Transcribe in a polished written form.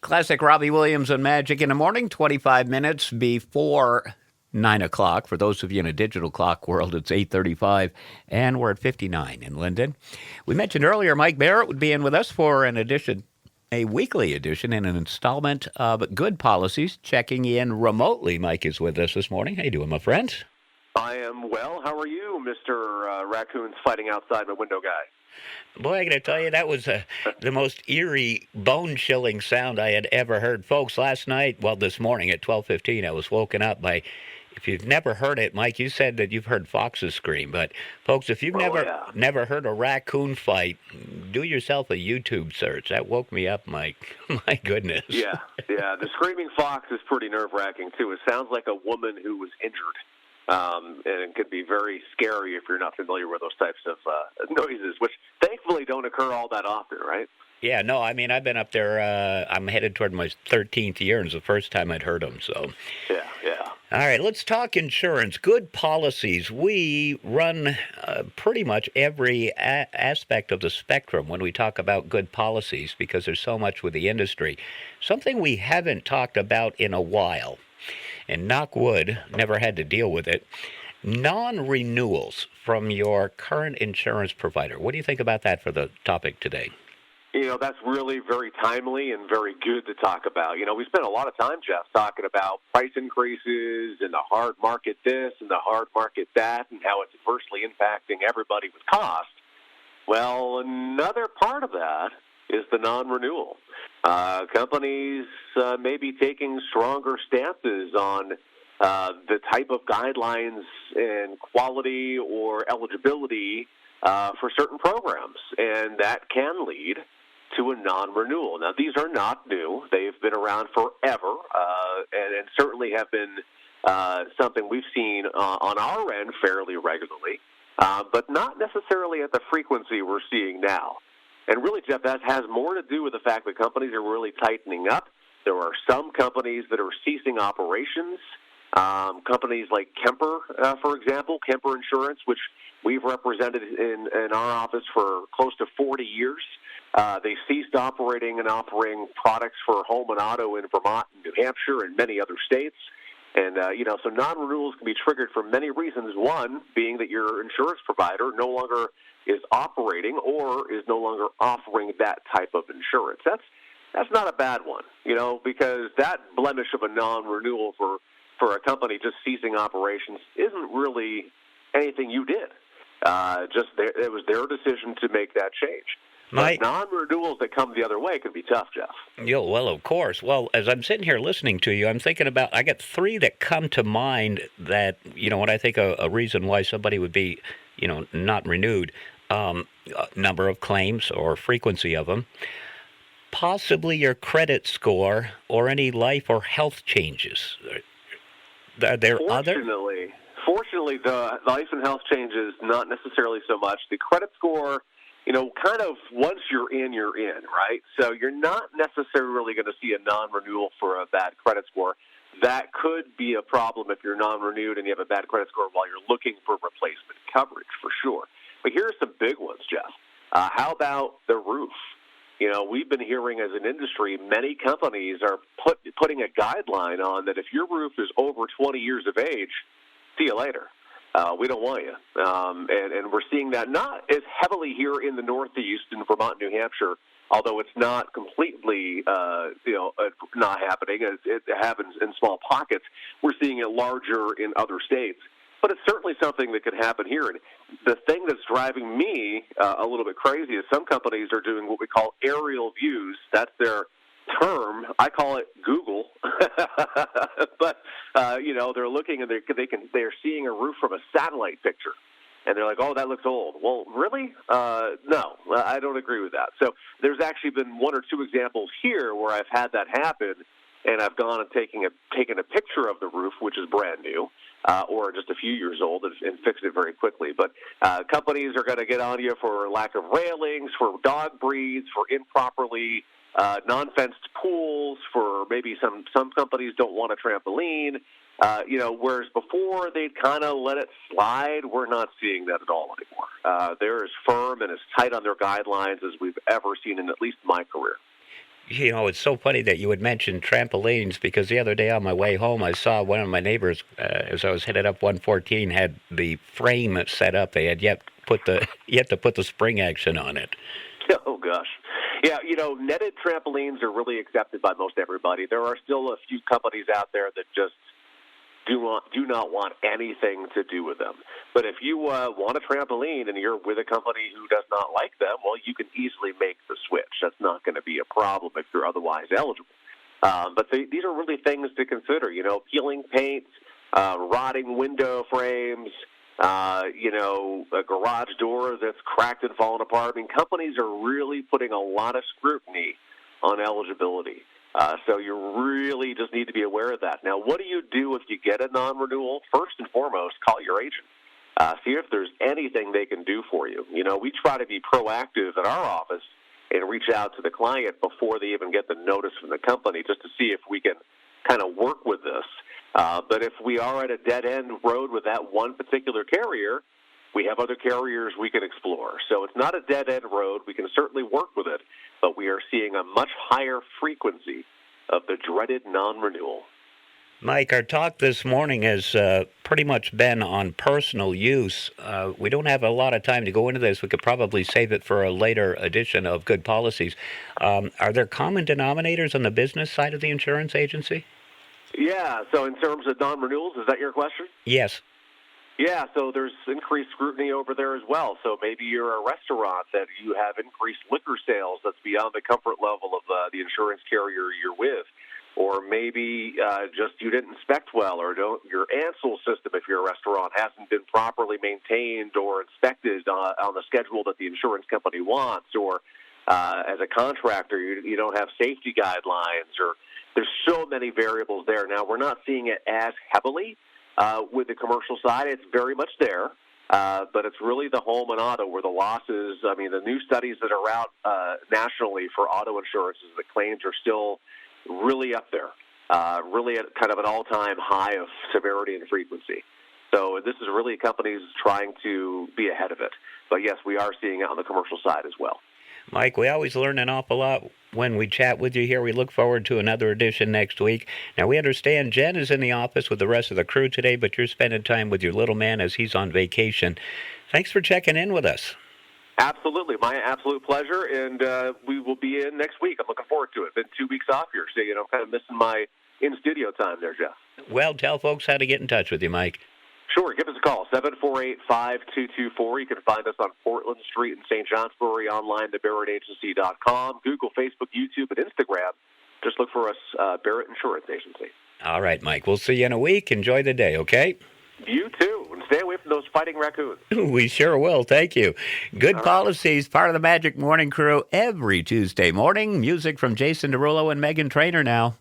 Classic Robbie Williams and Magic in the morning, 25 minutes before 9 o'clock. For those of you in a digital clock world, it's 8:35, and we're at 59 in Linden. We mentioned earlier Mike Barrett would be in with us for a weekly edition and an installment of Good Policies, checking in remotely. Mike is with us this morning. How you doing, my friend? I am well. How are you, Mr. Raccoons fighting outside my window guy? Boy, I got to tell you, that was the most eerie, bone-chilling sound I had ever heard. Folks, last night, this morning at 12:15, I was woken up by, if you've never heard it, Mike, you said that you've heard foxes scream. But, folks, if you've never heard a raccoon fight, do yourself a YouTube search. That woke me up, Mike. My goodness. Yeah. The screaming fox is pretty nerve-wracking, too. It sounds like a woman who was injured. And it could be very scary if you're not familiar with those types of noises, which thankfully don't occur all that often, right? Yeah, no, I mean, I've been up there. I'm headed toward my 13th year, and it's the first time I'd heard them, so. Yeah. All right, let's talk insurance. Good policies. We run pretty much every aspect of the spectrum when we talk about good policies because there's so much with the industry. Something we haven't talked about in a while, and knock wood, never had to deal with it, non-renewals from your current insurance provider. What do you think about that for the topic today? That's really very timely and very good to talk about. We spent a lot of time, Jeff, talking about price increases and the hard market this and the hard market that and how it's adversely impacting everybody with cost. Well, another part of that is the non-renewal. Companies may be taking stronger stances on the type of guidelines and quality or eligibility for certain programs, and that can lead to a non-renewal. Now, these are not new. They've been around forever and certainly have been something we've seen on our end fairly regularly, but not necessarily at the frequency we're seeing now. And really, Jeff, that has more to do with the fact that companies are really tightening up. There are some companies that are ceasing operations. Companies like Kemper, for example, Kemper Insurance, which we've represented in our office for close to 40 years. They ceased operating and offering products for home and auto in Vermont and New Hampshire and many other states. And, so non-renewals can be triggered for many reasons. One being that your insurance provider no longer is operating or is no longer offering that type of insurance. That's not a bad one, because that blemish of a non-renewal for a company just ceasing operations isn't really anything you did. It was their decision to make that change. But non-renewals that come the other way could be tough, Jeff. Yeah, well, of course. Well, as I'm sitting here listening to you, I'm thinking about, I got three that come to mind that, when I think a reason why somebody would be, not renewed, number of claims or frequency of them, possibly your credit score or any life or health changes. Are there Fortunately, the life and health changes, not necessarily so much. The credit score, kind of once you're in, right? So you're not necessarily going to see a non-renewal for a bad credit score. That could be a problem if you're non-renewed and you have a bad credit score while you're looking for replacement coverage, for sure. But here are some big ones, Jeff. How about the roof? We've been hearing as an industry, many companies are putting a guideline on that if your roof is over 20 years of age, see you later. We don't want you. And we're seeing that not as heavily here in the Northeast, in Vermont, New Hampshire, although it's not completely, not happening. It happens in small pockets. We're seeing it larger in other states. But it's certainly something that could happen here. And the thing that's driving me a little bit crazy is some companies are doing what we call aerial views. That's their term. I call it Google. But, they're looking and they're seeing a roof from a satellite picture. And they're like, oh, that looks old. Well, really? No, I don't agree with that. So there's actually been one or two examples here where I've had that happen, and I've gone and taken a picture of the roof, which is brand new, or just a few years old, and fixed it very quickly. But companies are going to get on you for lack of railings, for dog breeds, for improperly non-fenced pools, for maybe some companies don't want a trampoline. Whereas before they'd kind of let it slide, we're not seeing that at all anymore. They're as firm and as tight on their guidelines as we've ever seen in at least my career. It's so funny that you would mention trampolines because the other day on my way home, I saw one of my neighbors, as I was headed up 114, had the frame set up. They had yet to put the spring action on it. Oh, gosh. Yeah, netted trampolines are really accepted by most everybody. There are still a few companies out there that just do not want anything to do with them. But if you want a trampoline and you're with a company who does not like them, well, you can easily make the switch. That's not going to be a problem if you're otherwise eligible. But these are really things to consider. Peeling paint, rotting window frames, a garage door that's cracked and fallen apart. I mean, companies are really putting a lot of scrutiny on eligibility. So you really just need to be aware of that. Now, what do you do if you get a non-renewal? First and foremost, call your agent. See if there's anything they can do for you. We try to be proactive at our office and reach out to the client before they even get the notice from the company just to see if we can kind of work with this. But if we are at a dead-end road with that one particular carrier, we have other carriers we can explore. So it's not a dead-end road. We can certainly work with it, but we are seeing a much higher frequency of the dreaded non-renewal. Mike, our talk this morning has pretty much been on personal use. We don't have a lot of time to go into this. We could probably save it for a later edition of Good Policies. Are there common denominators on the business side of the insurance agency? Yeah, so in terms of non-renewals, is that your question? Yes. Yeah, so there's increased scrutiny over there as well. So maybe you're a restaurant that you have increased liquor sales that's beyond the comfort level of the insurance carrier you're with. Or maybe just you didn't inspect well, or your ANSEL system, if you're a restaurant, hasn't been properly maintained or inspected on the schedule that the insurance company wants. Or as a contractor, you don't have safety guidelines. Or there's so many variables there. Now, we're not seeing it as heavily with the commercial side. It's very much there, but it's really the home and auto where the losses, the new studies that are out nationally for auto insurance is the claims are still really up there, really at kind of an all-time high of severity and frequency. So this is really companies trying to be ahead of it. But yes, we are seeing it on the commercial side as well. Mike, we always learn an awful lot when we chat with you here. We look forward to another edition next week. Now, we understand Jen is in the office with the rest of the crew today, but you're spending time with your little man as he's on vacation. Thanks for checking in with us. Absolutely. My absolute pleasure, and we will be in next week. I'm looking forward to it. Been 2 weeks off here, so, kind of missing my in-studio time there, Jeff. Well, tell folks how to get in touch with you, Mike. Sure. Give us a call, 748-5224. You can find us on Portland Street in St. Johnsbury, online at BarrettAgency.com, Google, Facebook, YouTube, and Instagram. Just look for us, Barrett Insurance Agency. All right, Mike. We'll see you in a week. Enjoy the day, okay? You too. And stay away from those fighting raccoons. We sure will. Thank you. Good Policies, part of the Magic Morning Crew every Tuesday morning. Music from Jason Derulo and Megan Trainor now.